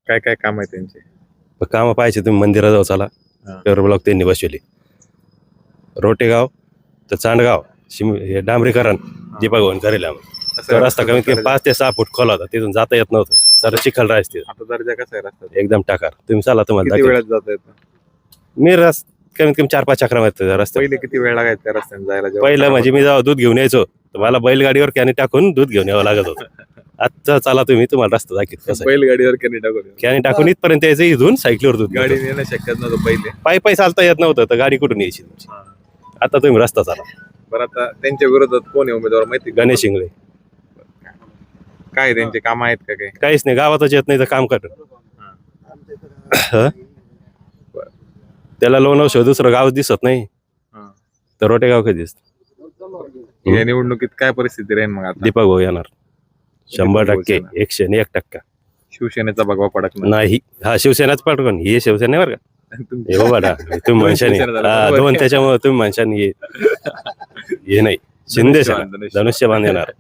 काय काय काम आहे त्यांचे? काम पाहिजे तुम्ही मंदिराजवळ चला. हा. पेवर ब्लॉक त्यांनी बसवले. रोटेगाव तर चांडगाव हे डांबरीकरण दीपक भवन करेल आम्ही. तो रस्ता कमीत कमी 5 ते 6 फूट खोला होता, तिथून जाता येत नव्हतं. सर चिखल राहायचं तिथं. आता दर्जा कसा आहे रस्त्याचा? एकदम टाकार. तुम्ही चला तुम्हाला किती दाखवतो. वेळात जाता येतं? मी कमीत कमी 4-5 चक्रा मारतो रस्त्यात. पहिले किती वेळ लागायचा त्या रस्त्याने जायला? जेव्हा पहिलं म्हणजे मी जेव्हा दूध घेऊन यायचो तर मला बैलगाडीवर कॅनी टाकून दूध घेऊन यावं लागत होतं. आता चला तुम्हाला रस्ता दाखवत कसं बैलगाडीवर कॅनी टाकून कॅनी टाकून इथपर्यंत यायचं, इथून सायकलीवर दूध गाडी गाडी नेणं शक्यच नव्हतं पहिले. पायी चालता येत नव्हतं, तर गाडी कुठून यायची तुमची? आता तुम्ही रस्ता चाला. बरं, आता त्यांच्या विरोधात कोण आहे उमेदवार माहिती का? गणेश इंगळे काय त्यांचे काम आहेत का काही? काहीच नाही, गावातच येत नाही तर काम कर. त्याला लोणव शिवाय दुसरं गाव दिसत नाही, हा. तर रोटेगाव कधी दिसत. या निवडणुकीत काय परिस्थिती राहील मग आता? दीपक भाऊ येणार 100%, येणार. 101%. शिवसेनेचा भगवा पडकणार. नाही, हा शिवसेनाच पाठवून हे शिवसेनेवर का हे बाबा तुम्ही दोन म्हणशाने शिवसेना झाल्या, बरोबर. दोन, त्याच्यामुळे तुम्ही म्हणशाने हे नाही. शिंदे धनुष्यबाण. धनुष्यबाण येणार.